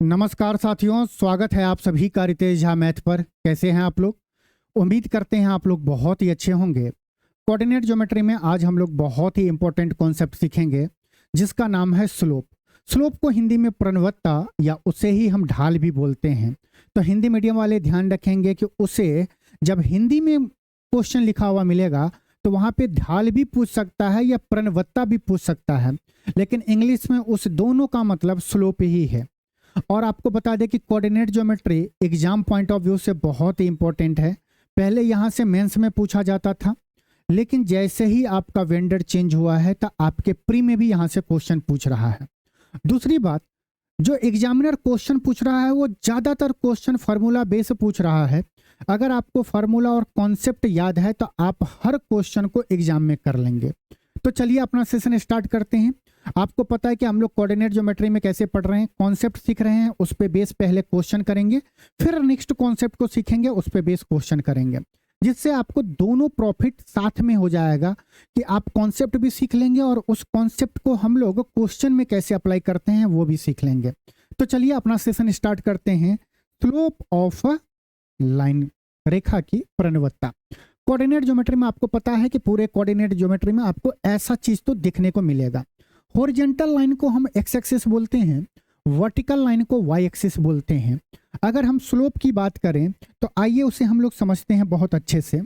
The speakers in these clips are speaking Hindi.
नमस्कार साथियों, स्वागत है आप सभी का रितेश झा मैथ पर। कैसे हैं आप लोग? उम्मीद करते हैं आप लोग बहुत ही अच्छे होंगे। कोऑर्डिनेट ज्योमेट्री में आज हम लोग बहुत ही इंपॉर्टेंट कॉन्सेप्ट सीखेंगे जिसका नाम है स्लोप। स्लोप को हिंदी में प्रणवत्ता या उसे ही हम ढाल भी बोलते हैं। तो हिंदी मीडियम वाले ध्यान रखेंगे कि उसे जब हिंदी में क्वेश्चन लिखा हुआ मिलेगा तो वहाँ पे ढाल भी पूछ सकता है या प्रणवत्ता भी पूछ सकता है, लेकिन इंग्लिश में उस दोनों का मतलब स्लोप ही है। और आपको बता दें कि coordinate geometry exam point of view से बहुत ही इंपॉर्टेंट है। पहले यहाँ से मेंस में पूछा जाता था, लेकिन जैसे ही आपका वेंडर चेंज हुआ है तो आपके प्री में भी यहाँ से क्वेश्चन पूछ रहा है। दूसरी बात, जो एग्जामिनर क्वेश्चन पूछ रहा है वो ज़्यादातर क्वेश्चन फार्मूला बेस पूछ रहा है। अगर आपको फार्मूला और कॉन्सेप्ट याद है तो आप हर क्वेश्चन को एग्जाम में कर लेंगे। तो चलिए अपना सेशन स्टार्ट करते हैं। आपको पता है कि हम लोग कोऑर्डिनेट ज्योमेट्री में कैसे पढ़ रहे हैं, कॉन्सेप्ट सीख रहे हैं, उस पे बेस पहले क्वेश्चन करेंगे, फिर नेक्स्ट कॉन्सेप्ट को सीखेंगे, उस पे बेस क्वेश्चन करेंगे, जिससे आपको दोनों प्रॉफिट साथ में हो जाएगा कि आप कॉन्सेप्ट भी सीख लेंगे और उस कॉन्सेप्ट को हम लोग क्वेश्चन में कैसे अप्लाई करते हैं वो भी सीख लेंगे। तो चलिए अपना सेशन स्टार्ट करते हैं। स्लोप ऑफ लाइन, रेखा की प्रणवत्ता। कोऑर्डिनेट ज्योमेट्री में आपको पता है कि पूरे कोऑर्डिनेट ज्योमेट्री में आपको ऐसा चीज तो दिखने को मिलेगा। हॉरिजॉन्टल लाइन को हम एक्स एक्सिस बोलते हैं, वर्टिकल लाइन को वाई एक्सिस बोलते हैं। अगर हम स्लोप की बात करें तो आइए उसे हम लोग समझते हैं बहुत अच्छे से।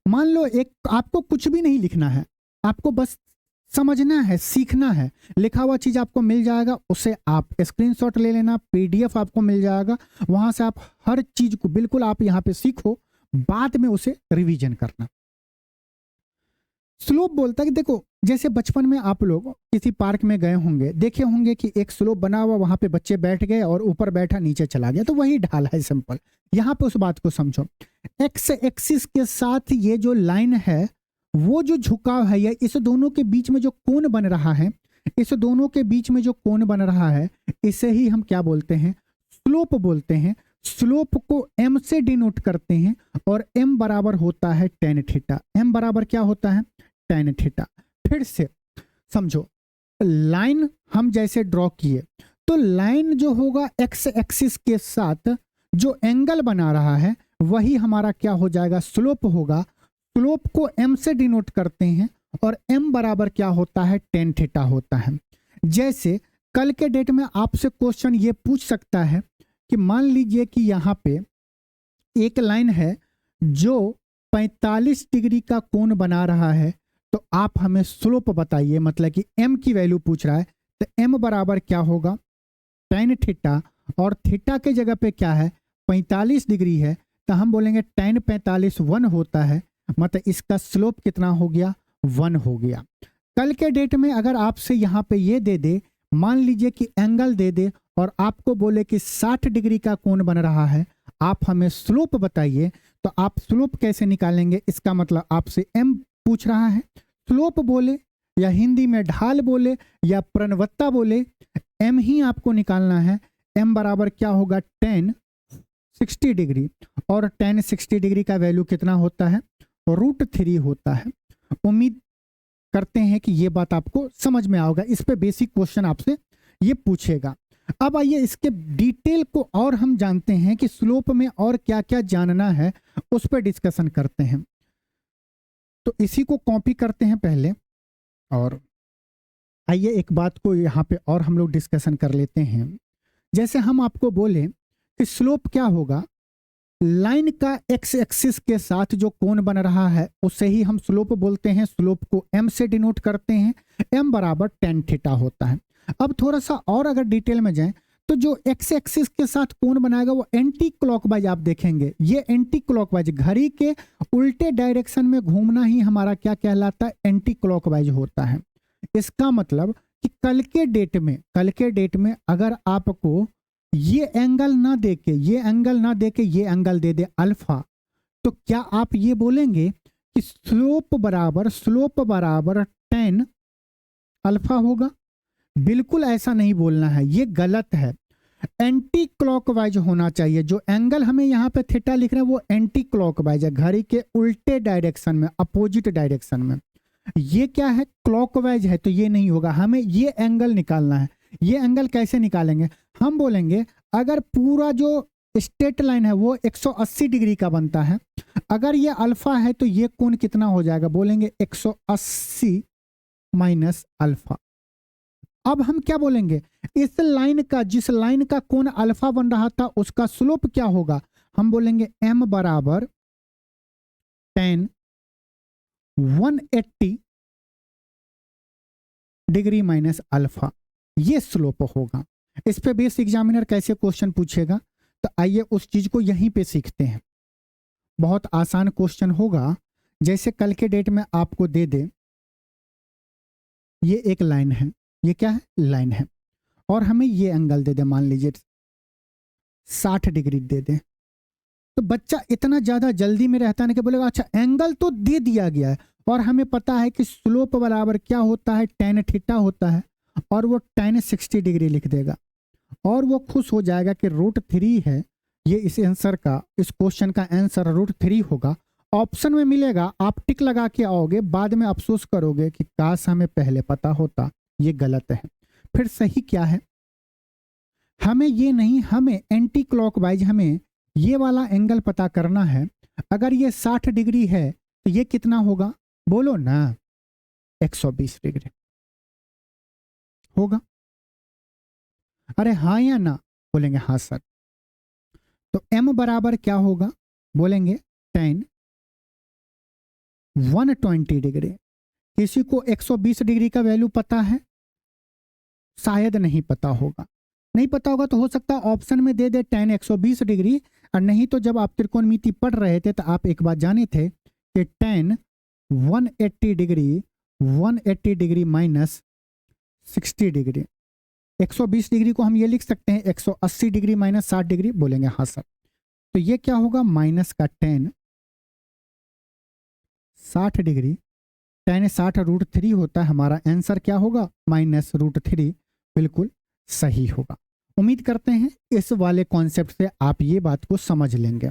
मान लो एक आपको कुछ भी नहीं लिखना है, आपको बस समझना है, सीखना है। लिखा हुआ चीज आपको मिल जाएगा, उसे आप स्क्रीनशॉट ले लेना, पीडीएफ आपको मिल जाएगा, वहां से आप हर चीज को बिल्कुल आप यहाँ पे सीखो, बाद में उसे रिवीजन करना। स्लोप बोलता है कि देखो, जैसे बचपन में आप लोग किसी पार्क में गए होंगे, देखे होंगे कि एक स्लोप बना हुआ, वहां पे बच्चे बैठ गए और ऊपर बैठा नीचे चला गया, तो वही ढाल है सिंपल। यहाँ पे उस बात को समझो। एक्स एक्सिस के साथ ये जो लाइन है, वो जो झुकाव है या इस दोनों के बीच में जो कोण बन रहा है, इस दोनों के बीच में जो कोण बन रहा है, इसे ही हम क्या बोलते हैं? स्लोप बोलते हैं। स्लोप को m से डिनोट करते हैं और m बराबर होता है tan थीटा। m बराबर क्या होता है? tan theta. फिर से समझो, लाइन हम जैसे ड्रॉ किए तो लाइन जो होगा x एक्सिस के साथ जो एंगल बना रहा है वही हमारा क्या हो जाएगा? स्लोप होगा। स्लोप को m से डिनोट करते हैं और m बराबर क्या होता है? tan थीटा होता है। जैसे कल के डेट में आपसे क्वेश्चन ये पूछ सकता है कि मान लीजिए कि यहाँ पे एक लाइन है जो 45 डिग्री का कोण बना रहा है, तो आप हमें स्लोप बताइए, मतलब कि m की वैल्यू पूछ रहा है, तो m बराबर क्या होगा? tan थीटा, और थीटा के जगह पे क्या है? 45 डिग्री है, तो हम बोलेंगे tan 45 1 होता है, मतलब इसका स्लोप कितना हो गया? 1 हो गया। कल के डेट में अगर आपसे यहाँ पे ये दे दे, मान लीजिए कि एंगल दे दे और आपको बोले कि 60 डिग्री का कोण बन रहा है, आप हमें स्लोप बताइए, तो आप स्लोप कैसे निकालेंगे? इसका मतलब आपसे m पूछ रहा है, स्लोप बोले या हिंदी में ढाल बोले या प्रणवत्ता बोले, m ही आपको निकालना है। m बराबर क्या होगा? tan 60 डिग्री, और tan 60 डिग्री का वैल्यू कितना होता है? √3 होता है। उम्मीद करते हैं कि ये बात आपको समझ में आओगा। इस पे बेसिक क्वेश्चन आपसे ये पूछेगा। अब आइए इसके डिटेल को और हम जानते हैं कि स्लोप में और क्या क्या जानना है, उस पर डिस्कशन करते हैं। तो इसी को कॉपी करते हैं पहले, और आइए एक बात को यहाँ पे और हम लोग डिस्कशन कर लेते हैं। जैसे हम आपको बोले कि स्लोप क्या होगा, लाइन का एक्स एक्सिस के साथ जो कोण बन रहा है उसे ही हम स्लोप बोलते हैं। स्लोप को m से डिनोट करते हैं, m बराबर tan थीटा होता है। अब थोड़ा सा और अगर डिटेल में जाएं तो जो एक्स एक्सिस के साथ कोण बनाएगा वो एंटी क्लॉकवाइज आप देखेंगे। ये एंटी क्लॉकवाइज, घड़ी के उल्टे डायरेक्शन में घूमना ही हमारा क्या कहलाता है? एंटी क्लॉकवाइज होता है। इसका मतलब कि कल के डेट में अगर आपको ये एंगल ना देके ये एंगल दे दे अल्फा, तो क्या आप ये बोलेंगे कि स्लोप बराबर tan अल्फा होगा? बिल्कुल ऐसा नहीं बोलना है, ये गलत है। एंटी क्लॉकवाइज होना चाहिए। जो एंगल हमें यहाँ पे थीटा लिख रहे हैं वो एंटी क्लॉकवाइज है, घड़ी के उल्टे डायरेक्शन में, अपोजिट डायरेक्शन में। ये क्या है? क्लॉकवाइज है, तो ये नहीं होगा। हमें ये एंगल निकालना है। ये एंगल कैसे निकालेंगे? हम बोलेंगे अगर पूरा जो स्ट्रेट लाइन है वो 180 डिग्री का बनता है, अगर ये अल्फा है तो ये कोण कितना हो जाएगा? बोलेंगे 180 माइनस अल्फा। अब हम क्या बोलेंगे? इस लाइन का, जिस लाइन का कोण अल्फा बन रहा था उसका स्लोप क्या होगा? हम बोलेंगे m बराबर tan 180 डिग्री माइनस अल्फा, ये स्लोप होगा। इस पे बेस एग्जामिनर कैसे क्वेश्चन पूछेगा, तो आइए उस चीज को यहीं पे सीखते हैं। बहुत आसान क्वेश्चन होगा। जैसे कल के डेट में आपको दे दे, ये एक लाइन है, ये क्या है? लाइन है, और हमें ये एंगल दे दे, मान लीजिए 60 डिग्री दे दे, तो बच्चा इतना ज्यादा जल्दी में रहता है ना कि बोलेगा अच्छा एंगल तो दे दिया गया है और हमें पता है कि स्लोप बराबर क्या होता है? tan थीटा होता है, और वो tan 60 डिग्री लिख देगा और वो खुश हो जाएगा कि √3 है ये इस आंसर का, इस क्वेश्चन का आंसर √3 होगा। ऑप्शन में मिलेगा, आप टिक लगा के आओगे, बाद में अफसोस करोगे कि काश हमें पहले पता होता। ये गलत है। फिर सही क्या है? हमें ये नहीं, हमें एंटी क्लॉकवाइज हमें ये वाला एंगल पता करना है। अगर ये 60 डिग्री है तो ये कितना होगा? बोलो ना, 120 डिग्री होगा। अरे हाँ या ना? बोलेंगे हाँ सर। तो m बराबर क्या होगा? बोलेंगे tan 120 डिग्री। किसी को 120 डिग्री का वैल्यू पता है? शायद नहीं पता होगा। नहीं पता होगा तो हो सकता है ऑप्शन में दे दे tan 120 डिग्री, और नहीं तो जब आप त्रिकोणमिति पढ़ रहे थे तो आप एक बात जाने थे कि tan 180 degree minus 60 degree, 120 degree को हम ये लिख सकते हैं 180 डिग्री माइनस 60 डिग्री। बोलेंगे हाँ सर। तो ये क्या होगा? माइनस का tan 60 डिग्री, tan 60 √3 होता है, हमारा आंसर क्या होगा? माइनस √3। बिल्कुल सही होगा। उम्मीद करते हैं इस वाले कॉन्सेप्ट से आप ये बात को समझ लेंगे।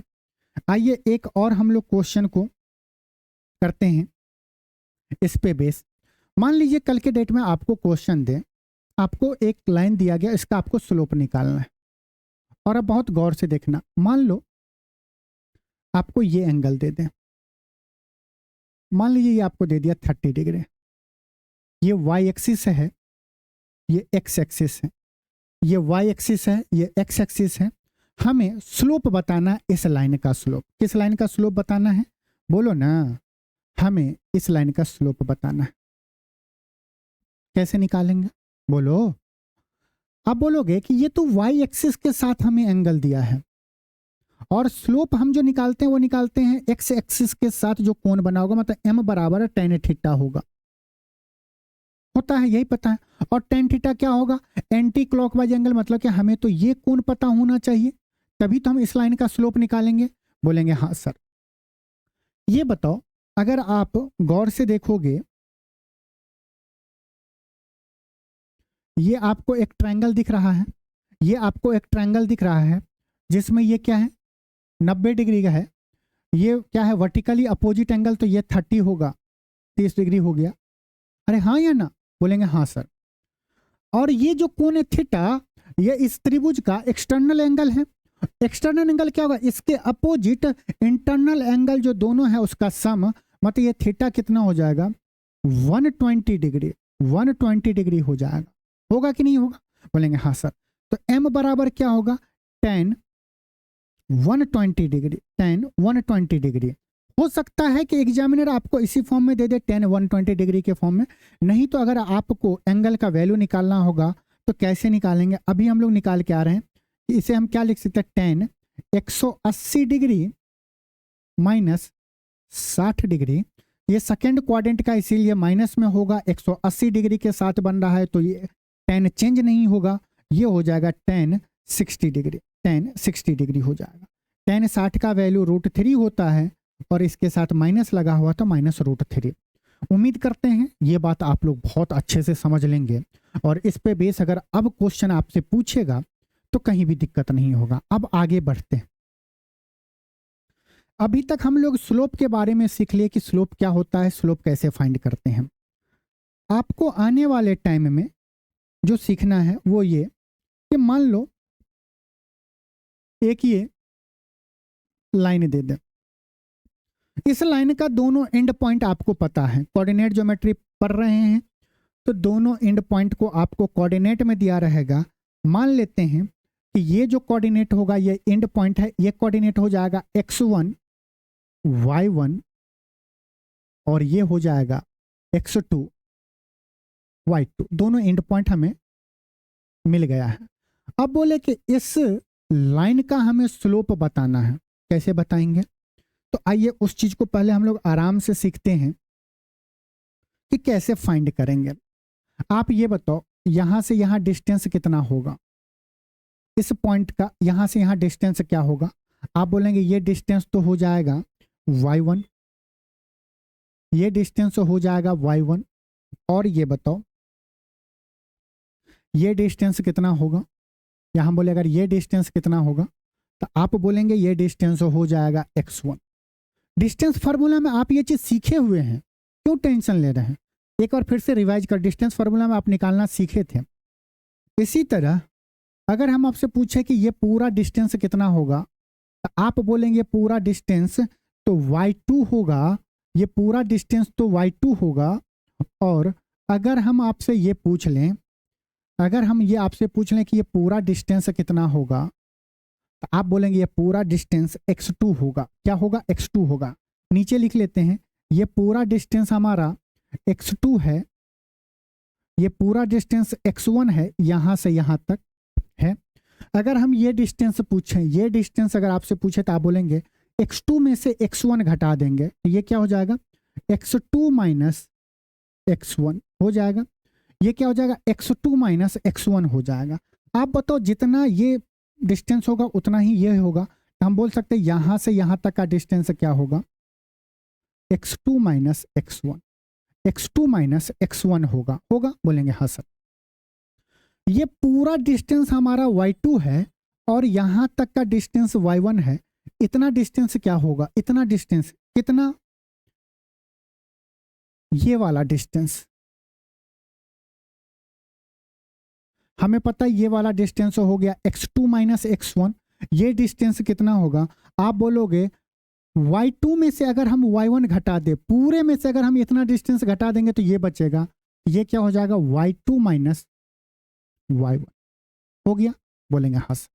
आइए एक और हम लोग क्वेश्चन को करते हैं इस पे बेस। मान लीजिए कल के डेट में आपको क्वेश्चन दे, आपको एक लाइन दिया गया, इसका आपको स्लोप निकालना है। और अब बहुत गौर से देखना, मान लो आपको ये एंगल दे दें, मान लीजिए ये आपको दे दिया 30 डिग्री, ये y एक्सिस है, ये x एक्सिस है, ये y एक्सिस है, ये x एक्सिस है। हमें स्लोप बताना, इस लाइन का स्लोप। किस लाइन का स्लोप बताना है? बोलो ना, हमें इस लाइन का स्लोप बताना है। कैसे निकालेंगे? बोलो। आप बोलोगे कि ये तो y एक्सिस के साथ हमें एंगल दिया है, और स्लोप हम जो निकालते हैं वो निकालते हैं x एक्सिस के साथ जो कोण बना होगा, मतलब m बराबर tan थीटा होगा, होता है, यही पता है। और tan थीटा क्या होगा? एंटी क्लॉकवाइज एंगल, मतलब कि हमें तो ये कोण पता होना चाहिए, तभी तो हम इस लाइन का स्लोप निकालेंगे। बोलेंगे हाँ सर। ये बताओ, अगर आप गौर से देखोगे, ये आपको एक ट्रायंगल दिख रहा है, ये आपको एक ट्रायंगल दिख रहा है जिसमें ये क्या है? 90 डिग्री का है। ये क्या है? वर्टिकली अपोजिट एंगल, तो ये 30 होगा, 30 डिग्री हो गया। अरे हाँ या ना? बोलेंगे हाँ सर। और ये जो कोण है थीटा, ये इस त्रिभुज का एक्सटर्नल एंगल है। एक्सटर्नल एंगल क्या होगा? इसके अपोजिट इंटरनल एंगल जो दोनों है उसका सम, मतलब ये थीटा कितना हो जाएगा? 120 डिग्री, 120 डिग्री हो जाएगा। होगा कि नहीं होगा? बोलेंगे हाँ सर। तो m बराबर क्या होगा? tan 120 degree, tan 120 degree. हो सकता है कि एग्जामिनर आपको इसी फॉर्म में दे दे, tan 120 डिग्री के फॉर्म में। नहीं तो अगर आपको एंगल का वैल्यू निकालना होगा तो कैसे निकालेंगे? अभी हम लोग निकाल के आ रहे हैं। इसे हम क्या लिख सकते हैं? tan 180 degree minus 60 degree. ये सेकेंड क्वाड्रेंट का, इसीलिए माइनस में होगा। 180 डिग्री के साथ बन रहा है तो ये tan चेंज नहीं होगा, ये हो जाएगा tan 60 डिग्री, tan 60 डिग्री हो जाएगा। tan 60 का वैल्यू √3 होता है और इसके साथ माइनस लगा हुआ तो माइनस √3। उम्मीद करते हैं ये बात आप लोग बहुत अच्छे से समझ लेंगे, और इस पे बेस अगर अब क्वेश्चन आपसे पूछेगा तो कहीं भी दिक्कत नहीं होगा। अब आगे बढ़ते हैं। अभी तक हम लोग स्लोप के बारे में सीख लिए कि स्लोप क्या होता है, स्लोप कैसे फाइंड करते हैं। आपको आने वाले टाइम में जो सीखना है वो ये कि मान लो एक ये लाइन दे दे, इस लाइन का दोनों एंड पॉइंट आपको पता है, कोऑर्डिनेट ज्योमेट्री पढ़ रहे हैं तो दोनों एंड पॉइंट को आपको कोऑर्डिनेट में दिया रहेगा। मान लेते हैं कि ये जो कोऑर्डिनेट होगा, ये एंड पॉइंट है, ये कोऑर्डिनेट हो जाएगा x1 y1 और ये हो जाएगा x2 y2, दोनों एंड पॉइंट हमें मिल गया है। अब बोले कि इस लाइन का हमें स्लोप बताना है, कैसे बताएंगे? तो आइए उस चीज को पहले हम लोग आराम से सीखते हैं कि कैसे फाइंड करेंगे। आप ये बताओ यहां से यहां डिस्टेंस कितना होगा, इस पॉइंट का यहां से यहां डिस्टेंस क्या होगा? आप बोलेंगे ये डिस्टेंस तो हो जाएगा y1, ये डिस्टेंस हो जाएगा y1, और ये बताओ ये डिस्टेंस कितना होगा? यहां बोले अगर ये डिस्टेंस कितना होगा तो आप बोलेंगे ये डिस्टेंस हो जाएगा x1। डिस्टेंस फार्मूला में आप ये चीज सीखे हुए हैं, क्यों टेंशन ले रहे हैं? एक बार फिर से रिवाइज कर, डिस्टेंस फार्मूला में आप निकालना सीखे थे। इसी तरह अगर हम आपसे पूछे कि ये पूरा डिस्टेंस कितना होगा तो आप बोलेंगे पूरा डिस्टेंस तो y2 होगा, ये पूरा डिस्टेंस तो y2 होगा। और अगर हम आपसे ये पूछ लें, अगर हम ये आपसे पूछ लें कि ये पूरा डिस्टेंस कितना होगा तो आप बोलेंगे ये पूरा डिस्टेंस x2 होगा। क्या होगा? x2 होगा। नीचे लिख लेते हैं, ये पूरा डिस्टेंस हमारा x2 है, ये पूरा डिस्टेंस x1 है, यहां से यहां तक है। अगर हम ये डिस्टेंस पूछें, ये डिस्टेंस अगर आपसे पूछे तो आप बोलेंगे x2 में से x1 घटा देंगे तो ये क्या हो जाएगा? x2 माइनस x1 हो जाएगा। ये क्या हो जाएगा? x2 माइनस x1 हो जाएगा। आप बताओ जितना ये डिस्टेंस होगा उतना ही ये होगा, तो हम बोल सकते हैं यहां से यहां तक का डिस्टेंस क्या होगा? x2 minus x1, x2 minus x1 होगा। होगा? बोलेंगे हाँ सर। ये पूरा डिस्टेंस हमारा y2 है और यहां तक का डिस्टेंस y1 है। इतना डिस्टेंस क्या होगा? इतना डिस्टेंस कितना? ये वाला डिस्टेंस हमें पता है, ये वाला डिस्टेंस हो गया x2 माइनस x1। ये डिस्टेंस कितना होगा? आप बोलोगे y2 में से अगर हम y1 घटा दे, पूरे में से अगर हम इतना डिस्टेंस घटा देंगे तो ये बचेगा, ये क्या हो जाएगा? y2 माइनस y1 हो गया। बोलेंगे हाँ सर।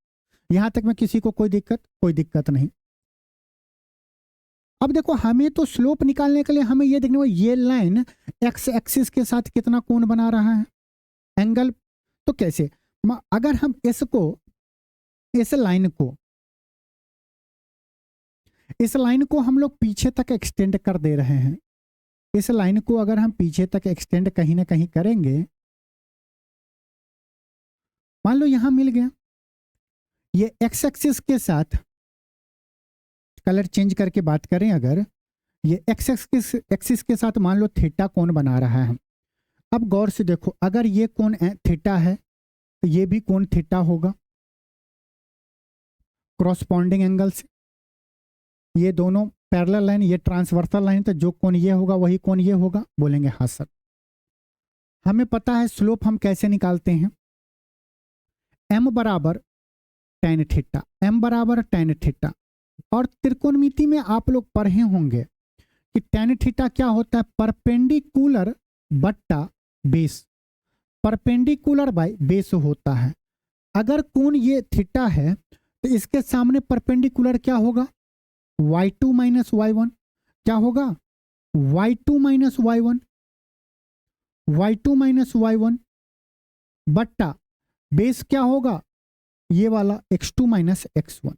यहां तक में किसी को कोई दिक्कत नहीं। अब देखो हमें तो स्लोप निकालने के लिए हमें ये देखना होगा ये लाइन एक्स एक्सिस के साथ कितना कोण बना रहा है, एंगल। तो कैसे? अगर हम इसको, इस लाइन को हम लोग पीछे तक एक्सटेंड कर दे रहे हैं, इस लाइन को अगर हम पीछे तक एक्सटेंड कहीं ना कहीं करेंगे, मान लो यहां मिल गया, ये एक्स एक्सिस के साथ कलर चेंज करके बात करें, अगर ये एक्स एक्सिस के साथ मान लो थीटा कोण बना रहा है। अब गौर से देखो, अगर ये कोण थीटा है तो ये भी कोण थीटा होगा क्रॉसपॉन्डिंग एंगल से। ये दोनों पैरेलल लाइन, ये ट्रांसवर्सल लाइन, तो जो कोण ये होगा वही कोण ये होगा। बोलेंगे हाँ सर। हमें पता है स्लोप हम कैसे निकालते हैं, m बराबर tan थीटा, m बराबर tan थीटा। और त्रिकोणमिति में आप लोग पढ़े होंगे कि tan थीटा क्या होता है? परपेंडिकुलर बट्टा बेस, परपेंडिकुलर बाय बेस होता है। अगर कोण ये थीटा है तो इसके सामने परपेंडिकुलर क्या होगा? y2 minus y1। क्या होगा? y2 minus y1, y2 minus y1 बट्टा बेस क्या होगा? ये वाला x2 minus x1,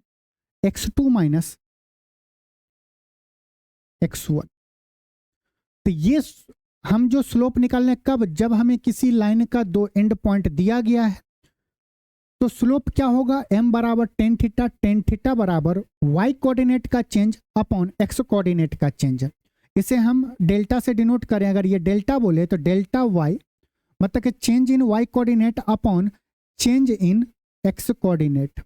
x2 minus x1। तो ये हम जो स्लोप निकालने कब? जब हमें किसी लाइन का दो एंड पॉइंट दिया गया है तो स्लोप क्या होगा? m बराबर tan थीटा, tan थीटा बराबर y कोऑर्डिनेट का चेंज अपॉन x कोऑर्डिनेट का चेंज। इसे हम डेल्टा से डिनोट करें, अगर ये डेल्टा बोले तो डेल्टा y मतलब कि change in y coordinate upon change in x coordinate.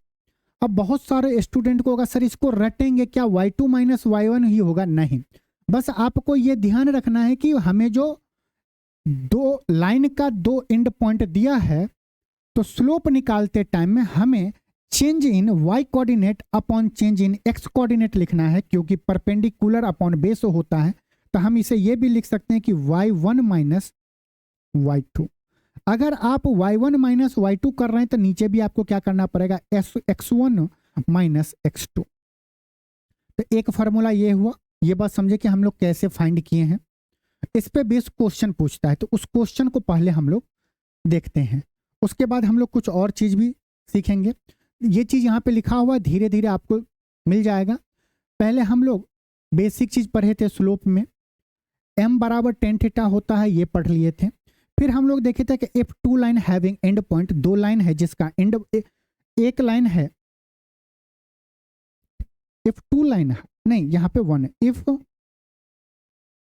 अब बहुत सारे स्टूडेंट को होगा सर इसको रटेंगे क्या, y2 माइनस y1 ही होगा? नहीं, बस आपको ये ध्यान रखना है कि हमें जो दो लाइन का दो एंड पॉइंट दिया है, तो स्लोप निकालते टाइम में हमें change in y coordinate upon change in x coordinate लिखना है, क्योंकि परपेंडिकुलर अपॉन बेस होता है। तो हम इसे ये भी लिख सकते हैं कि y1 माइनस y2। अगर आप y1 माइनस y2 कर रहे हैं तो नीचे भी आपको क्या करना पड़ेगा, x1 माइनस x2। तो एक फॉर्मूला ये हुआ। ये बात समझे कि हम लोग कैसे फाइंड किए हैं। इस पे बेस क्वेश्चन पूछता है, तो उस क्वेश्चन को पहले हम लोग देखते हैं, उसके बाद हम लोग कुछ और चीज भी सीखेंगे। ये चीज यहाँ पे लिखा हुआ धीरे धीरे आपको मिल जाएगा। पहले हम लोग बेसिक चीज पढ़े थे स्लोप में, m बराबर टेन थीटा होता है, ये पढ़ लिए थे। फिर हम लोग देखे थे कि if two line having and point, दो लाइन है जिसका एंड एक लाइन है, इफ टू लाइन है नहीं, यहाँ पे वन है,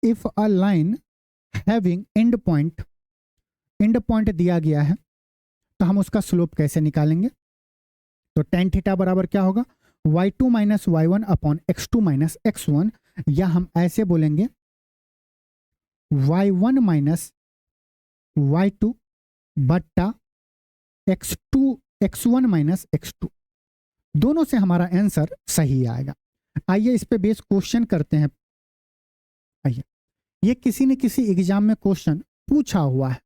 if a line having and point दिया गया है, तो हम उसका स्लोप कैसे निकालेंगे। तो टेन थीटा बराबर क्या होगा, y2 minus y1 upon x2 minus x1, या हम ऐसे बोलेंगे y1 माइनस y2 बट्टा x1 माइनस x2। दोनों से हमारा आंसर सही आएगा। आइए इस पे बेस क्वेश्चन करते हैं। आइए, ये किसी न किसी एग्जाम में क्वेश्चन पूछा हुआ है।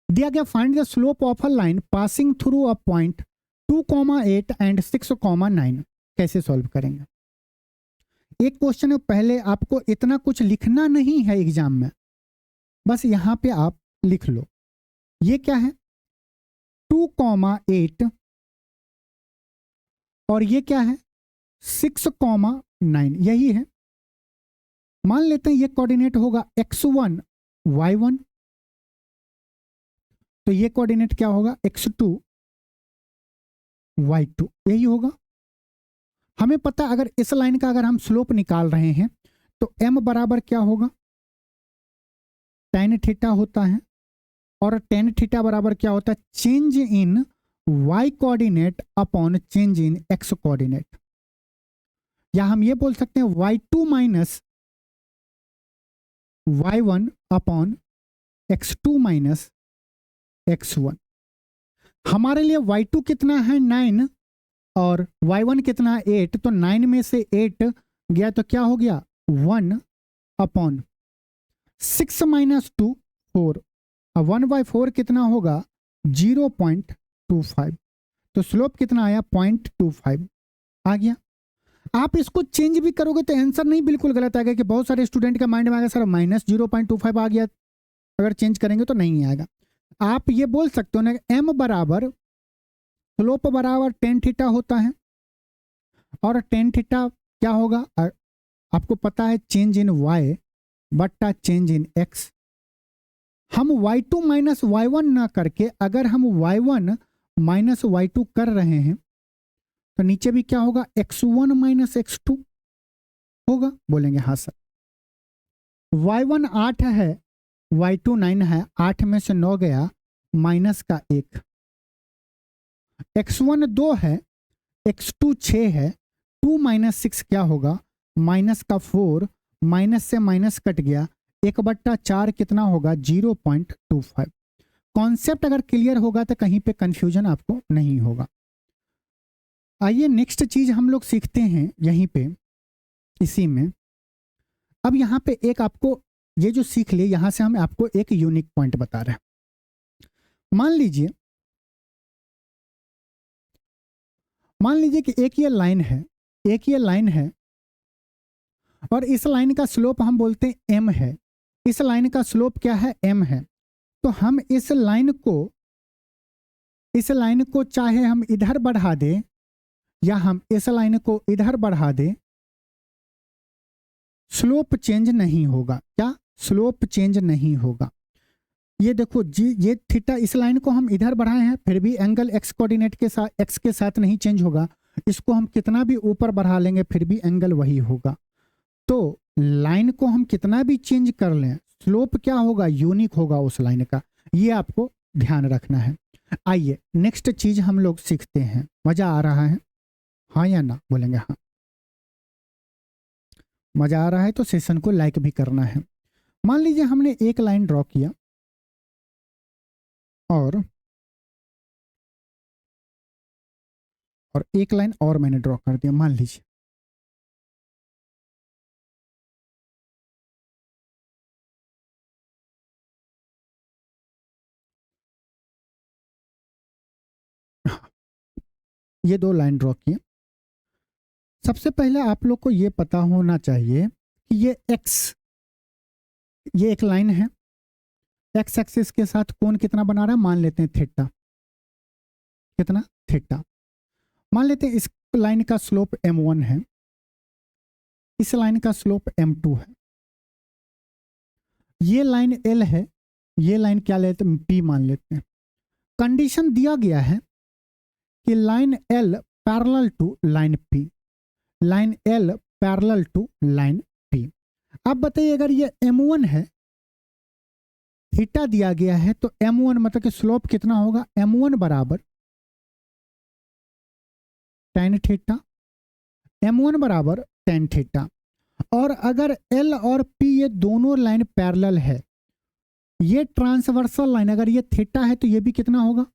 दिया गया find the slope of a line passing through a point 2,8 and 6,9। कैसे सॉल्व करेंगे। एक क्वेश्चन है, पहले आपको इतना कुछ लिखना नहीं है एग्जाम में, बस यहां पे आप लिख लो। ये क्या है, 2,8 और ये क्या है 6,9, यही है। मान लेते हैं ये कोऑर्डिनेट होगा x1 y1, तो ये कोऑर्डिनेट क्या होगा x2 y2, यही होगा। हमें पता है अगर इस लाइन का अगर हम स्लोप निकाल रहे हैं तो m बराबर क्या होगा, tan थीटा होता है, और tan थीटा बराबर क्या होता है, change in y coordinate upon change in x coordinate. या हम ये बोल सकते हैं y2 minus y1 upon x2 minus x1। हमारे लिए y2 कितना है 9 और y1 कितना है 8, तो 9 में से 8 गया तो क्या हो गया 1 अपॉन 6 माइनस 2 4, अब 1/4 कितना होगा 0.25। तो स्लोप कितना आया 0.25 आ गया। आप इसको चेंज भी करोगे तो आंसर नहीं बिल्कुल गलत आ गया, कि बहुत सारे स्टूडेंट के माइंड में आ गया सर माइनस 0.25 आ गया, अगर चेंज करेंगे तो नहीं आएगा। आप ये बोल सकते हो ना m बराबर स्लोप बराबर टेन थीटा होता है, और टेन थीटा क्या होगा आपको पता है चेंज इन y बट्टा चेंज इन x। हम y2 माइनस y1 ना करके अगर हम y1 माइनस y2 कर रहे हैं तो नीचे भी क्या होगा x1 माइनस x2 होगा। बोलेंगे हाँ सर। y1 8 है, y2 9 है, 8 में से 9 गया माइनस का 1, x1 2 है, x2 6 है, 2 माइनस 6 क्या होगा माइनस का 4, माइनस से माइनस कट गया, 1/4 कितना होगा 0.25। कॉन्सेप्ट अगर क्लियर होगा तो कहीं पे कंफ्यूजन आपको नहीं होगा। आइए नेक्स्ट चीज हम लोग सीखते हैं यहीं पे इसी में। अब यहाँ पे एक आपको ये जो सीख लिए, यहां से हम आपको एक यूनिक पॉइंट बता रहे हैं। मान लीजिए कि एक ये लाइन है और इस लाइन का स्लोप हम बोलते हैं m है। इस लाइन का स्लोप क्या है m है। तो हम इस लाइन को चाहे हम इधर बढ़ा दें या हम इस लाइन को इधर बढ़ा दें, स्लोप चेंज नहीं होगा। क्या स्लोप चेंज नहीं होगा। ये देखो जी, ये थीटा इस लाइन को हम इधर बढ़ाए हैं फिर भी एंगल x कोऑर्डिनेट के साथ x के साथ नहीं चेंज होगा। इसको हम कितना भी ऊपर बढ़ा लेंगे फिर भी एंगल वही होगा। तो लाइन को हम कितना भी चेंज कर लें, स्लोप क्या होगा यूनिक होगा उस लाइन का। ये आपको ध्यान रखना है। आइए नेक्स्ट चीज हम लोग सीखते हैं। मजा आ रहा है हाँ या ना, बोलेंगे हाँ। मजा आ रहा है तो सेशन को लाइक भी करना है। मान लीजिए हमने एक लाइन ड्रॉ किया और एक लाइन और मैंने ड्रॉ कर दिया, मान लीजिए ये दो लाइन ड्रॉ किए। सबसे पहले आप लोग को ये पता होना चाहिए कि ये एक लाइन है, एक्स एक्सिस के साथ कोण कितना बना रहा है, मान लेते हैं थीटा, कितना थीटा। मान लेते हैं इस लाइन का स्लोप m1 है, इस लाइन का स्लोप m2 है, ये लाइन l है, ये लाइन क्या लेते हैं, p मान लेते हैं। कंडीशन दिया गया है कि line l parallel to line p, line l parallel to line p। अब बताइए अगर ये m1 है, थीटा दिया गया है, तो m1 मतलब कि स्लोप कितना होगा, m1 बराबर tan थीटा, m1 बराबर tan थीटा। और अगर l और p ये दोनों लाइन पैरेलल है, ये ट्रांसवर्सल लाइन अगर ये थीटा है तो ये भी कितना होगा,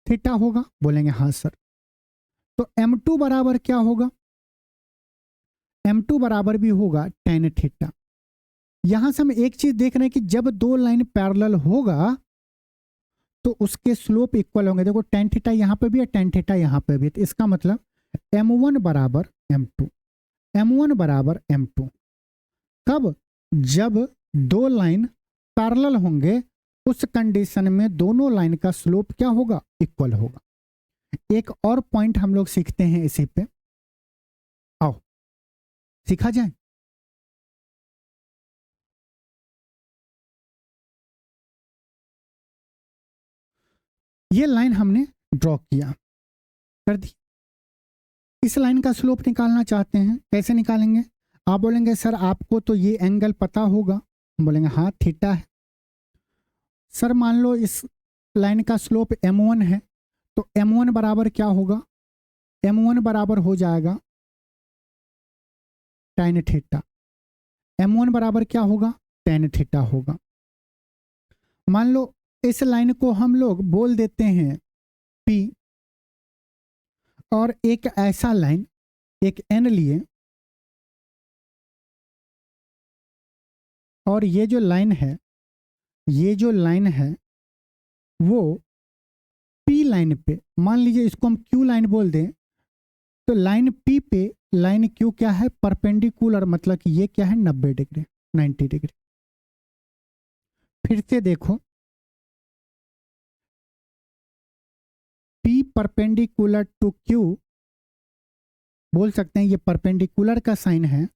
थीटा होगा। बोलेंगे हाँ सर। तो m2 बराबर क्या होगा, m2 बराबर भी होगा tan थीटा। यहां से हम एक चीज देख रहे हैं कि जब दो लाइन पैरेलल होगा तो उसके स्लोप इक्वल होंगे। देखो tan थीटा यहाँ पे भी है, tan थीटा यहाँ पे भी है, तो इसका मतलब m1 बराबर m2, m1 बराबर m2। कब, जब दो लाइन पैरेलल होंगे, उस कंडीशन में दोनों लाइन का स्लोप क्या होगा, इक्वल होगा। एक और पॉइंट हम लोग सीखते हैं इसी पे, आओ सीखा जाए। ये लाइन हमने ड्रॉ किया, कर दी। इस लाइन का स्लोप निकालना चाहते हैं, कैसे निकालेंगे। आप बोलेंगे सर आपको तो ये एंगल पता होगा, बोलेंगे हाँ थीटा है। सर मान लो इस लाइन का स्लोप m1 है, तो m1 बराबर क्या होगा, m1 बराबर हो जाएगा tan थीटा। m1 बराबर क्या होगा, tan थीटा होगा। मान लो इस लाइन को हम लोग बोल देते हैं P, और एक ऐसा लाइन, एक n लिए, और ये जो लाइन है, ये जो लाइन है वो P लाइन पे, मान लीजिए इसको हम Q लाइन बोल दें, तो लाइन P पे लाइन Q क्या है, परपेंडिकुलर, मतलब कि ये क्या है 90 डिग्री, 90 डिग्री। फिर से देखो, P परपेंडिकुलर टू Q, बोल सकते हैं ये परपेंडिकुलर का साइन है,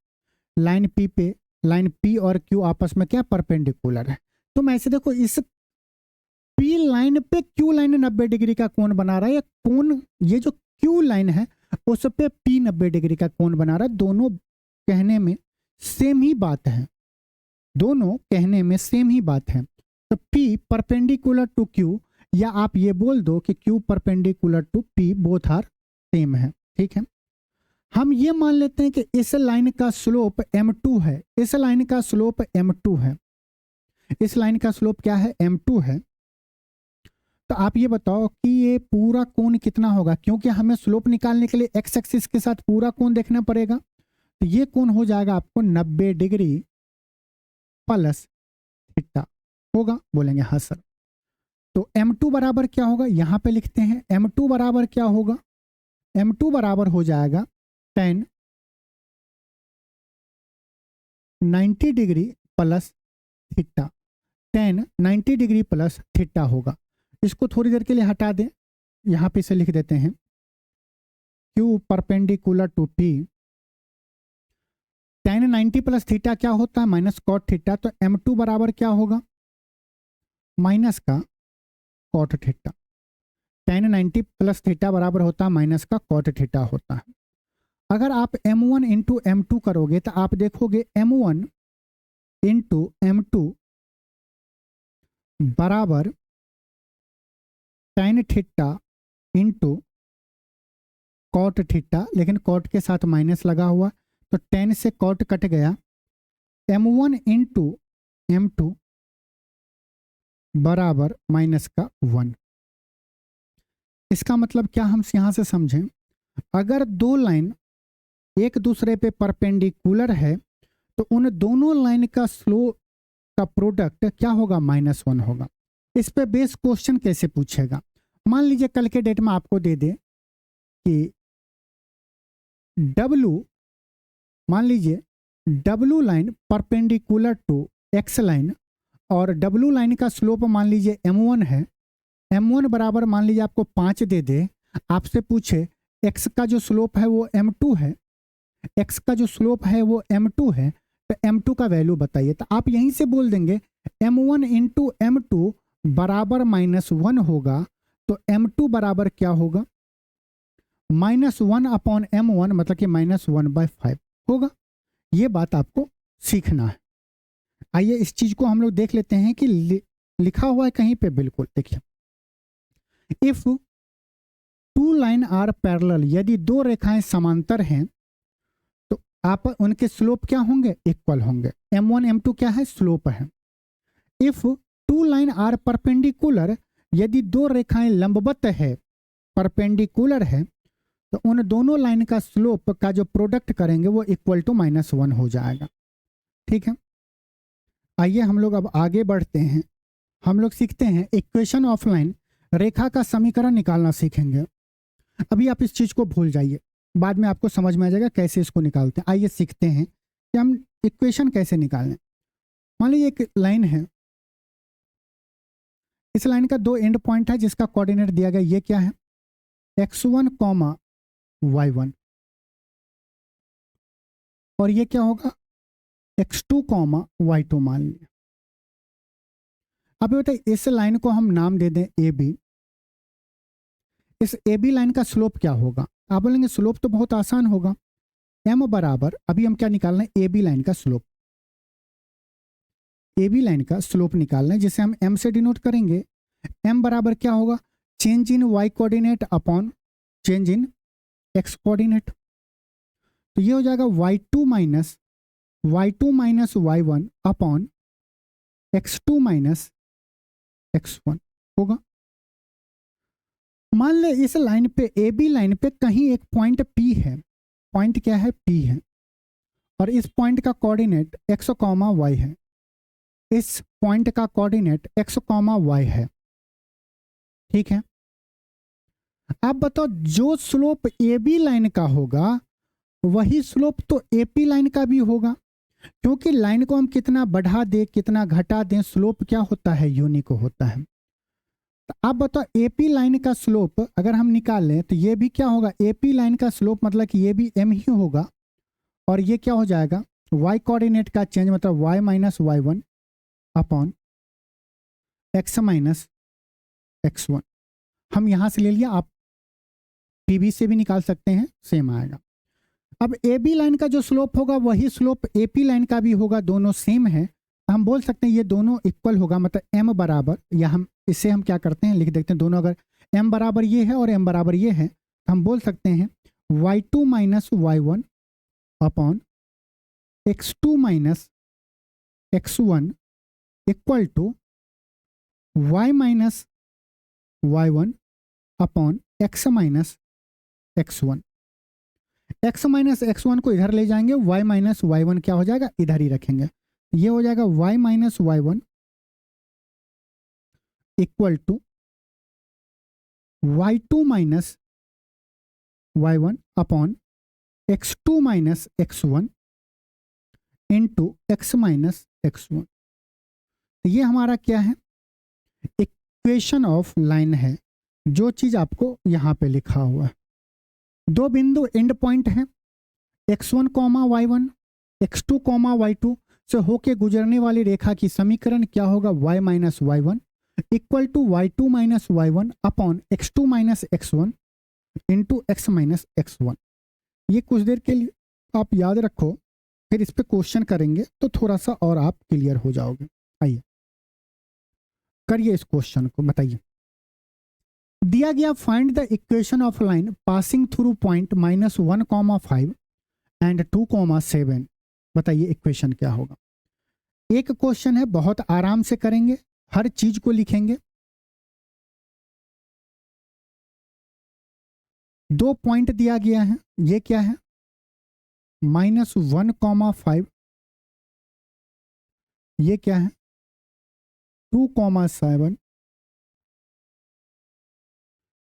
लाइन P पे लाइन P और Q आपस में क्या परपेंडिकुलर है। तो मैं ऐसे देखो, इस P लाइन पे Q लाइन 90 डिग्री का कोण बना रहा है, ये कोण, ये जो Q लाइन है उस पे P 90 डिग्री का कोण बना रहा है। दोनों कहने में सेम ही बात है, दोनों कहने में सेम ही बात है। तो P परपेंडिकुलर टू Q, या आप ये बोल दो कि Q perpendicular to P, both are same है, ठीक है। हम ये मान लेते हैं कि इस लाइन का स्लोप m2 है, इस लाइन का स्लोप m2 है, इस लाइन का स्लोप क्या है, m2 है। तो आप ये बताओ कि ये पूरा कोण कितना होगा, क्योंकि हमें स्लोप निकालने के लिए एक्स एक्सिस के साथ पूरा कोण देखना पड़ेगा। तो ये कोण हो जाएगा आपको 90 डिग्री प्लस थीटा होगा। बोलेंगे हाँ सर। तो m2 बराबर क्या होगा, यहां पे लिखते हैं, m2 बराबर क्या होगा, m2 बराबर हो जाएगा tan 90 degree plus theta, tan 90 degree plus theta होगा। इसको थोड़ी देर के लिए हटा दें, यहाँ पे इसे लिख देते हैं Q perpendicular to P, tan 90 plus theta क्या होता है, माइनस कॉट थीटा। तो m2 बराबर क्या होगा, माइनस का cot theta. tan 90 plus theta बराबर होता है माइनस का कॉट थीटा होता है। अगर आप m1 इंटू m2 करोगे तो आप देखोगे m1 इंटू m2 बराबर tan theta into cot theta, लेकिन कॉट के साथ माइनस लगा हुआ, तो tan से कॉट कट गया, m1 इंटू m2 बराबर माइनस का 1। इसका मतलब क्या हम यहाँ से समझें, अगर दो लाइन एक दूसरे पे परपेंडिकुलर है तो उन दोनों लाइन का स्लोप का प्रोडक्ट क्या होगा, -1 होगा। इस पे बेस क्वेश्चन कैसे पूछेगा, मान लीजिए कल के डेट में आपको दे दे कि W, मान लीजिए W line perpendicular to X line और W लाइन का स्लोप मान लीजिए M1 है। M1 बराबर मान लीजिए आपको 5 दे दे, आपसे पूछे X का जो स्लोप है वो M2 है, X का जो स्लोप है वो M2 है, तो M2 का वैल्यू बताइए। तो आप यहीं से बोल देंगे M1 इंटू M2 बराबर -1 होगा। तो M2 बराबर क्या होगा, -1 अपॉन M1 मतलब कि -1/5 होगा। ये बात आपको सीखना है। आइए इस चीज को हम लोग देख लेते हैं कि लिखा हुआ है कहीं पे, बिल्कुल देखिए, if two line are parallel, यदि दो रेखाएं समांतर हैं तो आप उनके स्लोप क्या होंगे, इक्वल होंगे। M1 M2 क्या है, स्लोप है। If two line are perpendicular, यदि दो रेखाएं लंबवत है, परपेंडिकुलर है, तो उन दोनों लाइन का स्लोप का जो प्रोडक्ट करेंगे वो इक्वल टू -1 हो जाएगा। ठीक है, आइए हम लोग अब आगे बढ़ते हैं। हम लोग सीखते हैं इक्वेशन ऑफ लाइन, रेखा का समीकरण निकालना सीखेंगे। अभी आप इस चीज को भूल जाइए, बाद में आपको समझ में आ जाएगा कैसे इसको निकालते हैं। आइए सीखते हैं कि हम इक्वेशन कैसे निकालें। मान लीजिए एक लाइन है, इस लाइन का दो एंड पॉइंट है जिसका कोऑर्डिनेट दिया गया, ये क्या है, x1, y1, और ये क्या होगा, x2, y2 मान लिया। अब बताइए इस लाइन को हम नाम दे दें AB। इस AB लाइन का स्लोप क्या होगा, आप बोलेंगे स्लोप तो बहुत आसान होगा, m बराबर, अभी हम क्या निकालना है, AB लाइन का स्लोप। AB लाइन का स्लोप निकालना है जिसे हम m से डिनोट करेंगे। m बराबर क्या होगा, change in y coordinate upon change in x coordinate. तो ये हो जाएगा y2 minus y1 upon x2 minus x1 होगा। मान ले इस लाइन पे, AB लाइन पे कहीं एक पॉइंट P है, पॉइंट क्या है, P है, और इस पॉइंट का कोऑर्डिनेट x, y है। इस पॉइंट का कोऑर्डिनेट x, y है। ठीक है, आप बताओ जो स्लोप AB लाइन का होगा वही स्लोप तो AP लाइन का भी होगा, क्योंकि लाइन को हम कितना बढ़ा दें कितना घटा दें, स्लोप क्या होता है, यूनिक होता है। तो आप बताओ AP लाइन का स्लोप अगर हम निकाल लें तो ये भी क्या होगा, AP लाइन का स्लोप मतलब कि ये भी m ही होगा, और ये क्या हो जाएगा, y कोऑर्डिनेट का चेंज मतलब y minus y1 upon x minus x1। हम यहां से ले लिया, आप PB से भी निकाल सकते हैं, सेम आएगा। अब AB लाइन का जो स्लोप होगा वही स्लोप AP लाइन का भी होगा, दोनों सेम है। हम बोल सकते हैं ये दोनों इक्वल होगा, मतलब m बराबर, या हम इसे हम क्या करते हैं लिख देते हैं, दोनों अगर m बराबर ये है और m बराबर ये है तो हम बोल सकते हैं y2 minus y1 upon x2 minus x1 equal to y minus y1 upon x minus x1। x minus x1 को इधर ले जाएंगे, y माइनस y1 क्या हो जाएगा, इधर ही रखेंगे, ये हो जाएगा y minus y1 equal to y2 minus y1 upon x2 minus x1 into x minus x1। ये हमारा क्या है, इक्वेशन ऑफ लाइन है, जो चीज आपको यहां पे लिखा हुआ है। दो बिंदु एंड पॉइंट हैं, x1, y1, x2, y2 से होके गुजरने वाली रेखा की समीकरण क्या होगा, y minus y1 equal to y2 minus y1 upon x2 minus x1 into x minus x1। ये कुछ देर के लिए आप याद रखो, फिर इस पे क्वेश्चन करेंगे तो थोड़ा सा और आप क्लियर हो जाओगे। आइए करिए इस क्वेश्चन को, बताइए। दिया गया find the equation of line passing through point -1, 5 and 2, 7। बताइए इक्वेशन क्या होगा। एक क्वेश्चन है, बहुत आराम से करेंगे, हर चीज को लिखेंगे। 2 पॉइंट दिया गया है, ये क्या है, -1,5, ये क्या है 2,7,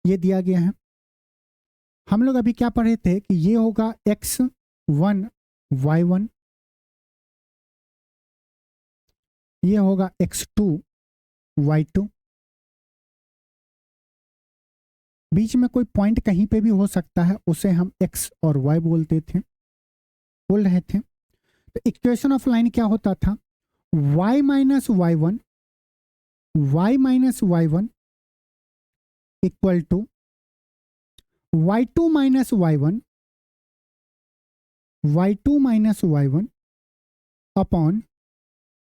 ये दिया गया है। हम लोग अभी क्या पढ़े थे कि ये होगा x1 y1, ये होगा x2 y2। बीच में कोई पॉइंट कहीं पे भी हो सकता है, उसे हम x और y बोल रहे थे। तो इक्वेशन ऑफ लाइन क्या होता था, y minus Y one equal to y2 minus Y one upon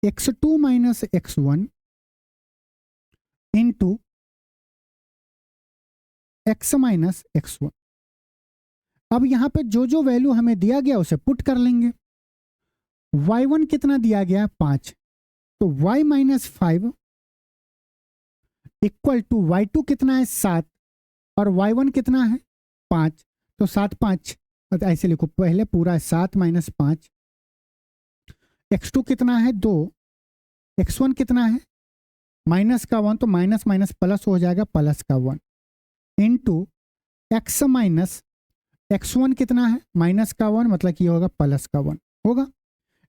x2 minus x1 into x minus x1। अब यहां पे जो जो वैल्यू हमें दिया गया उसे पुट कर लेंगे। y1 कितना दिया गया 5, तो y minus 5 equal to y2 कितना है 7 और y1 कितना है 5, तो 7 5, ऐसे लिखो पहले पूरा 7 माइनस 5, x2 कितना है 2, x1 कितना है माइनस का 1, तो माइनस माइनस प्लस हो जाएगा प्लस का 1 इंटू x माइनस x1 कितना है माइनस का 1, मतलब कि होगा प्लस का 1 होगा।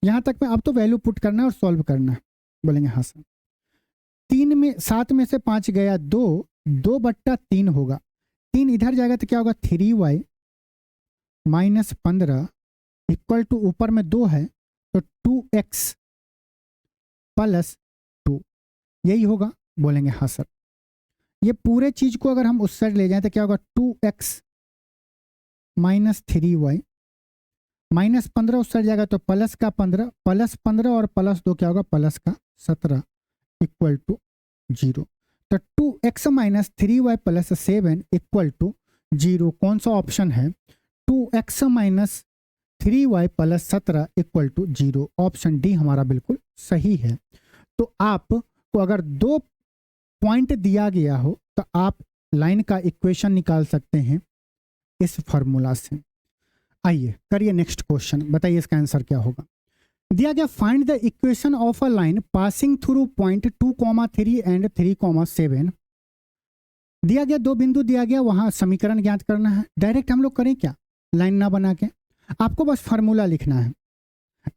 यहां तक में अब तो वैल्यू पुट करना है और सॉल्व करना है। बोलेंगे हाँ सर। 7 में से 5 गया 2/3 होगा, 3 इधर जाएगा तो क्या होगा 3y माइनस 15 इक्वल टू ऊपर में 2 है तो 2x प्लस 2, यही होगा। बोलेंगे हाँ सर। ये पूरे चीज को अगर हम उस साइड ले जाएं तो क्या होगा 2x माइनस 3y माइनस 15 उस साइड जाएगा तो प्लस का 15, प्लस 15 और प्लस 2 क्या होगा प्लस का 17 इक्वल टू 0। तो 2x minus 3y plus 7 equal to 0 कौन सा ऑप्शन है, 2x minus 3y plus 17 equal to 0, option D हमारा बिल्कुल सही है। तो आपको अगर 2 पॉइंट दिया गया हो तो आप लाइन का इक्वेशन निकाल सकते हैं इस फॉर्मूला से। आइए करिए नेक्स्ट क्वेश्चन, बताइए इसका आंसर क्या होगा। दिया गया find the equation of a line passing through point 2,3 and 3,7। दिया गया 2 बिंदु दिया गया, वहां समीकरण ज्ञात करना है। डायरेक्ट हम लोग करें क्या, लाइन ना बना के, आपको बस फार्मूला लिखना है।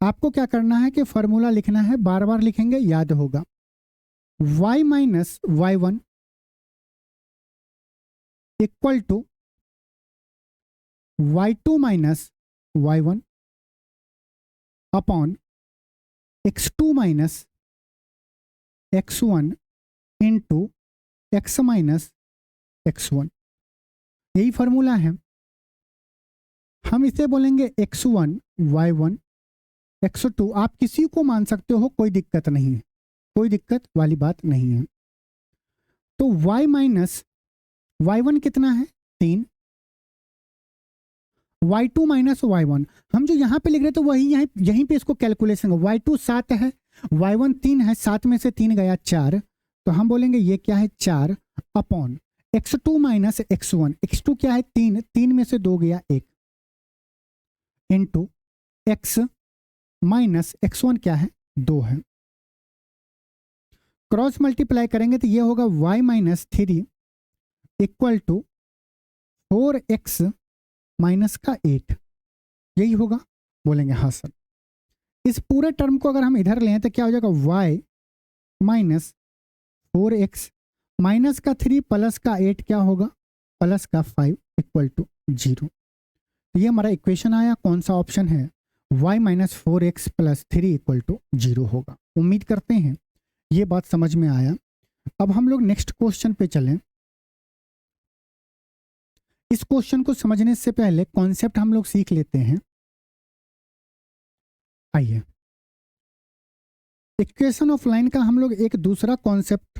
आपको क्या करना है कि फार्मूला लिखना है, बार बार लिखेंगे याद होगा। y minus y1 equal to y2 minus y1 upon x2 minus x1 into x minus x1, यही फॉर्मूला है। हम इसे बोलेंगे x1 y1 x2, आप किसी को मान सकते हो, कोई दिक्कत नहीं है, कोई दिक्कत वाली बात नहीं है। तो y माइनस y1 कितना है 3, y2 माइनस y1 हम जो यहाँ पे लिख रहे थे वही यहीं पे इसको कैलकुलेशन, y2 7 है, y1 3 है, 7 में से 3 गया 4, तो हम बोलेंगे ये क्या है 4 upon x2 minus x1, x2 क्या है 3, 3 में से 2 गया 1 इंटू x माइनस x1 क्या है 2 है। क्रॉस मल्टीप्लाई करेंगे तो ये होगा y minus 3 equal to 4x minus का 8, यही होगा। बोलेंगे हाँ सर। इस पूरे टर्म को अगर हम इधर लें तो क्या हो जाएगा y माइनस 4x माइनस का 3 प्लस का 8 क्या होगा प्लस का 5 इक्वल टू 0। तो ये हमारा इक्वेशन आया, कौन सा ऑप्शन है, y minus 4x plus 3 equal to 0 होगा। उम्मीद करते हैं ये बात समझ में आया। अब हम लोग नेक्स्ट क्वेश्चन पे चलें। इस क्वेश्चन को समझने से पहले कॉन्सेप्ट हम लोग सीख लेते हैं। आइए, इक्वेशन ऑफ लाइन का हम लोग एक दूसरा कॉन्सेप्ट,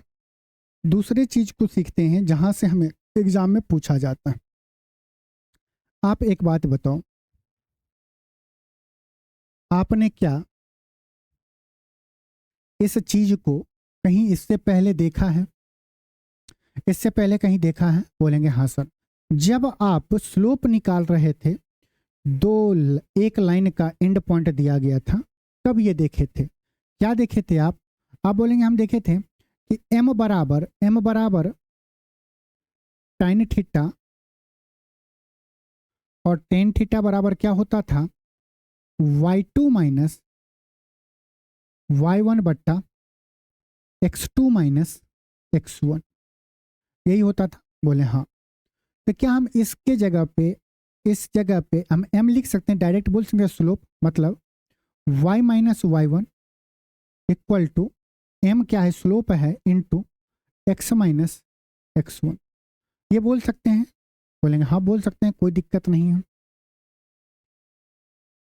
दूसरे चीज को सीखते हैं जहां से हमें एग्जाम में पूछा जाता है। आप एक बात बताओ, आपने क्या इस चीज को कहीं इससे पहले देखा है? इससे पहले कहीं देखा है? बोलेंगे हाँ सर। जब आप स्लोप निकाल रहे थे, एक लाइन का एंड पॉइंट दिया गया था, तब ये देखे थे। क्या देखे थे आप? आप बोलेंगे हम देखे थे कि m बराबर tan थीटा और tan थीटा बराबर क्या होता था? y2 माइनस y1 बट्टा x2 माइनस x1, यही होता था। बोले हाँ। तो क्या हम इसके जगह पे, इस जगह पे हम m लिख सकते हैं? डायरेक्ट बोल सकते हैं स्लोप, मतलब y minus y1 equal to m क्या है? स्लोप है, इनटू x माइनस x1, ये बोल सकते हैं? बोलेंगे हाँ बोल सकते हैं, कोई दिक्कत नहीं है।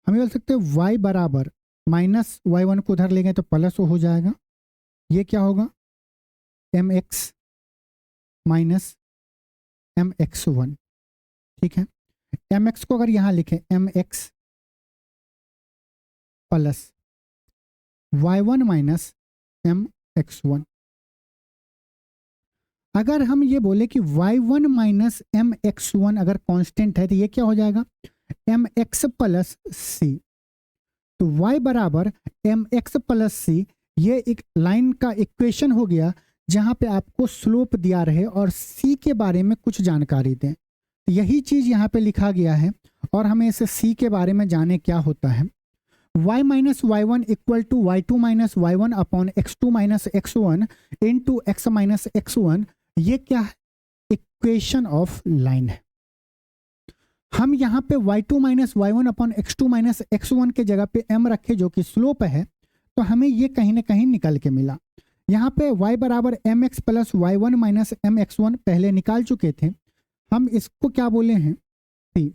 हम ये बोल सकते हैं y बराबर माइनस y1 को उधर ले गए तो प्लस हो जाएगा। ये क्या होगा? mx माइनस mx1, ठीक है। mx को अगर यहाँ लिखें mx plus y1 minus mx1, अगर हम ये बोले कि y1 माइनस mx1 अगर कांस्टेंट है तो ये क्या हो जाएगा? mx plus c। तो y बराबर mx प्लस c, ये एक लाइन का इक्वेशन हो गया जहां पे आपको स्लोप दिया रहे और c के बारे में कुछ जानकारी दें। यही चीज यहाँ पे लिखा गया है और हमें इसे c के बारे में जाने क्या होता है। y minus y1 equal to y2 minus y1 upon x2 minus x1 into x minus x1, ये क्या है? इक्वेशन ऑफ लाइन है। हम यहाँ पे y2 minus y1 upon x2 minus x1 के जगह पे m रखे जो कि स्लोप है, तो हमें ये कहीं ना कहीं निकल के मिला। यहाँ पे y बराबर mx plus y1 minus mx1 पहले निकाल चुके थे, हम इसको क्या बोले हैं? c।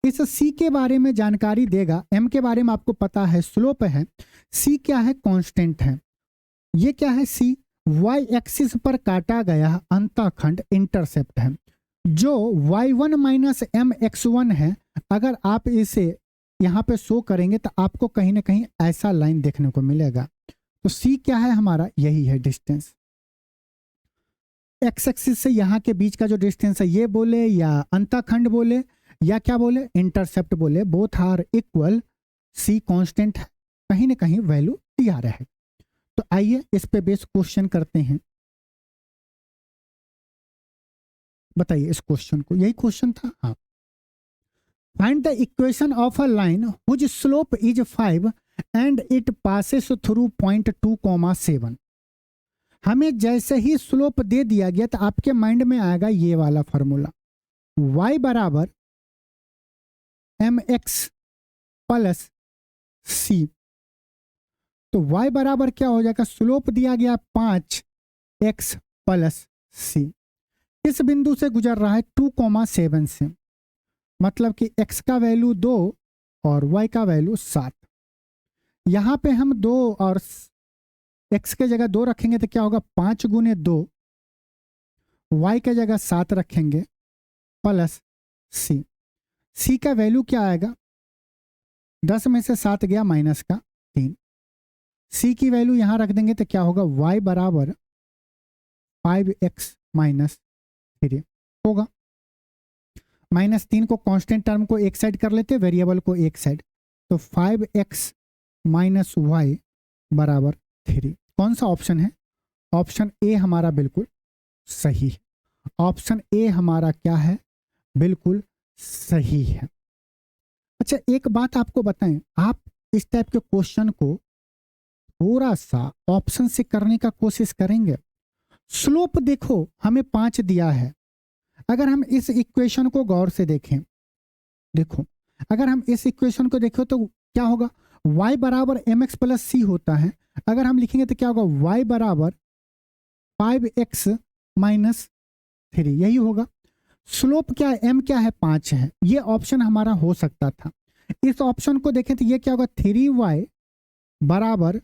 इस c के बारे में जानकारी देगा। m के बारे में आपको पता है, स्लोप है। c क्या है? कांस्टेंट है। ये क्या है? c y एक्सिस पर काटा गया अंतःखंड इंटरसेप्ट है, जो y1 माइनस mx1 है। अगर आप इसे यहाँ पे शो करेंगे तो आपको कहीं ना कहीं ऐसा लाइन देखने को मिलेगा। तो c क्या है हमारा? यही है डिस्टेंस। x एक्सिस से यहाँ के बीच का जो डिस्टेंस है, ये बोले या अंतःखंड बोले या क्या बोले, इंटरसेप्ट बोले, both are equal. c constant है, कहीं ना कहीं वैल्यू दिया रहे। तो आइए इस पे बेस क्वेश्चन करते हैं। बताइए इस क्वेश्चन को, यही क्वेश्चन था। हाँ, find the equation of a line whose slope is 5 and it passes through point 2,7। हमें जैसे ही स्लोप दे दिया गया तो आपके माइंड में आएगा ये वाला फॉर्मूला, y बराबर mx प्लस c। तो y बराबर क्या हो जाएगा? स्लोप दिया गया 5x प्लस c, इस बिंदु से गुजर रहा है 2,7 से, मतलब कि x का वैल्यू 2 और y का वैल्यू 7। यहाँ पे हम 2 और x के जगह 2 रखेंगे तो क्या होगा? 5 गुने 2, y के जगह 7 रखेंगे प्लस c। c का वैल्यू क्या आएगा? 10 में से 7 गया माइनस का 3। c की वैल्यू यहाँ रख देंगे तो क्या होगा? y बराबर 5x माइनस 3 होगा। -3 को कांस्टेंट टर्म को एक साइड कर लेते, वेरिएबल को एक साइड, तो 5x माइनस वाई बराबर 3। कौन सा ऑप्शन है? ऑप्शन ए हमारा बिल्कुल सही है। ऑप्शन ए हमारा क्या है? बिल्कुल सही है। अच्छा, एक बात आपको बताएं, आप इस टाइप के क्वेश्चन को थोड़ा सा ऑप्शन से करने का कोशिश करेंगे। स्लोप देखो हमें 5 दिया है। अगर हम इस इक्वेशन को गौर से देखें, देखो अगर हम इस इक्वेशन को देखें तो क्या होगा? y बराबर mx प्लस सी होता है। अगर हम लिखेंगे तो क्या होगा? y बराबर 5x माइनस 3, यही होगा। स्लोप क्या है? m क्या है? 5 है। ये ऑप्शन हमारा हो सकता था। इस ऑप्शन को देखें तो ये क्या होगा? 3y बराबर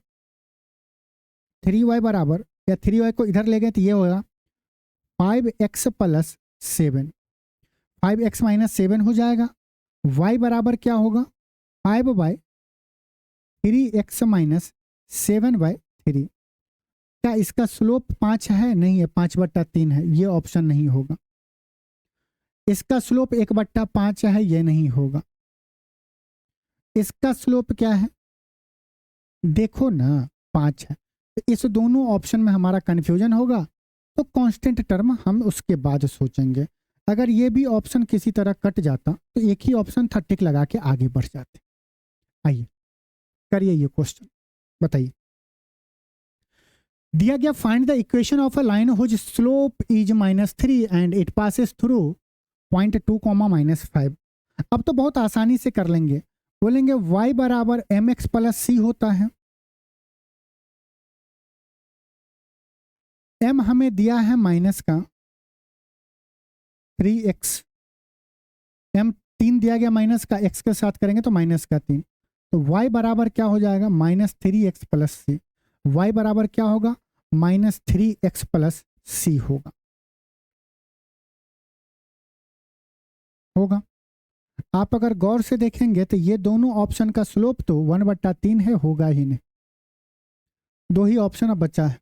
या 3y को इधर ले गए तो ये होगा 5x प्लस 7, 5x माइनस 7 हो जाएगा। y बराबर क्या होगा? 5/3x minus 7/3। क्या इसका स्लोप 5 है? नहीं है, 5/3 है, ये ऑप्शन नहीं होगा। इसका स्लोप 1/5 है, ये नहीं होगा। इसका स्लोप क्या है? देखो ना, 5 है। तो इस दोनों ऑप्शन में हमारा कंफ्यूजन होगा, तो कांस्टेंट टर्म हम उसके बाद सोचेंगे। अगर ये भी ऑप्शन किसी तरह कट जाता तो एक ही ऑप्शन था, टिक लगा के आगे बढ़ जाते। आइए करिए ये क्वेश्चन, बताइए। दिया गया find the equation of a line whose slope is -3 and it passes through point 2, -5। अब तो बहुत आसानी से कर लेंगे। बोलेंगे y बराबर mx प्लस सी होता है। m हमें दिया है माइनस का 3x, m 3 दिया गया माइनस का, x के साथ करेंगे तो माइनस का 3। तो y बराबर क्या हो जाएगा? -3x प्लस सी। y बराबर क्या होगा? -3x प्लस सी होगा। आप अगर गौर से देखेंगे तो ये दोनों ऑप्शन का स्लोप तो 1/3 है, होगा ही नहीं। दो ही ऑप्शन अब बचा है।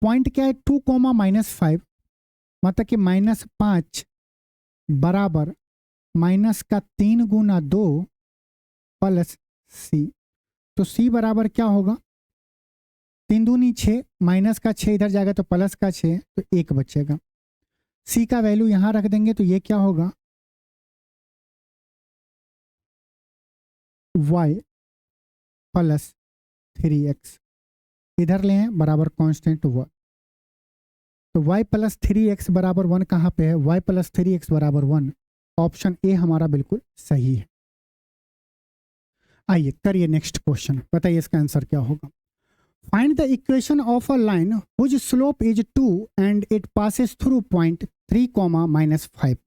पॉइंट क्या है? 2, -5, मतलब कि -5 बराबर -3 गुना 2 प्लस सी। तो सी बराबर क्या होगा? 3 दूनी 6, माइनस का 6 इधर जाएगा तो प्लस का 6, तो 1 बचेगा। सी का वैल्यू यहां रख देंगे तो ये क्या होगा? y प्लस 3x, इधर ले हैं बराबर कांस्टेंट 1। तो y प्लस 3x बराबर 1 कहाँ पे है? y प्लस 3x बराबर 1। ऑप्शन ए हमारा बिल्कुल सही है। आइए करिए नेक्स्ट क्वेश्चन, बताइए इसका आंसर क्या होगा। Find the equation of a line whose slope is 2 and it passes through point 3, -5।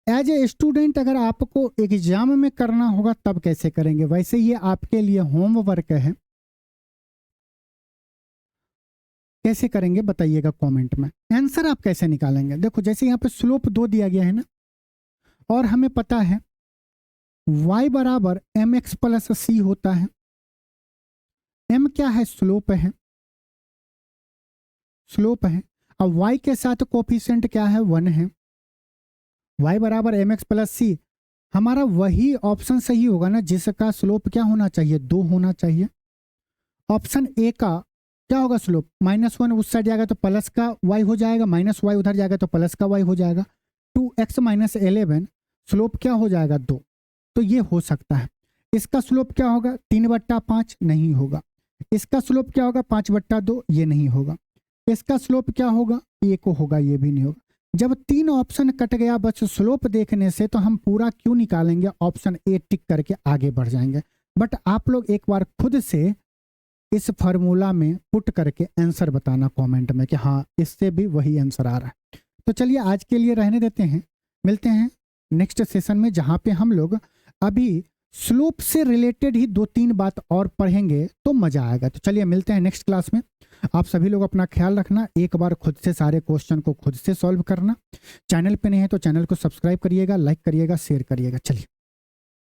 As a student अगर आपको एग्जाम में करना होगा तब कैसे करेंगे? वैसे ये आपके लिए होमवर्क है, कैसे करेंगे बताइएगा कमेंट में। आंसर आप कैसे निकालेंगे? देखो जैसे यहाँ पे स्लोप 2 दिया गया है ना, और हमें पता है y बराबर mx प्लस सी होता है। m क्या है? स्लोप है, स्लोप है। अब y के साथ कोफिशिएंट क्या है? 1 है। y बराबर mx प्लस सी, हमारा वही ऑप्शन सही होगा ना जिसका स्लोप क्या होना चाहिए? 2 होना चाहिए। ऑप्शन ए का क्या होगा स्लोप? -1 उस साइड जाएगा तो प्लस का y हो जाएगा, -y उधर जाएगा तो प्लस का y हो जाएगा। 2x - 11 स्लोप क्या हो जाएगा? 2। तो ये हो सकता है। इसका स्लोप क्या होगा? 3/5 नहीं होगा। इसका स्लोप क्या होगा? 5/2, ये नहीं होगा। इसका स्लोप क्या होगा? 1 होगा, ये भी नहीं होगा। जब 3 ऑप्शन कट गया बस स्लोप देखने से, तो हम पूरा क्यों निकालेंगे? ऑप्शन ए टिक करके आगे बढ़ जाएंगे। बट आप लोग एक बार खुद से इस फार्मूला में पुट करके आंसर बताना कमेंट में कि हाँ इससे भी वही आंसर आ रहा है। तो चलिए आज के लिए रहने देते हैं, मिलते हैं नेक्स्ट सेशन में जहाँ पे हम लोग अभी स्लोप से रिलेटेड ही 2-3 बात और पढ़ेंगे तो मजा आएगा। तो चलिए मिलते हैं नेक्स्ट क्लास में। आप सभी लोग अपना ख्याल रखना, एक बार खुद से सारे क्वेश्चन को खुद से सॉल्व करना। चैनल पे नहीं है तो चैनल को सब्सक्राइब करिएगा, लाइक करिएगा, शेयर करिएगा। चलिए।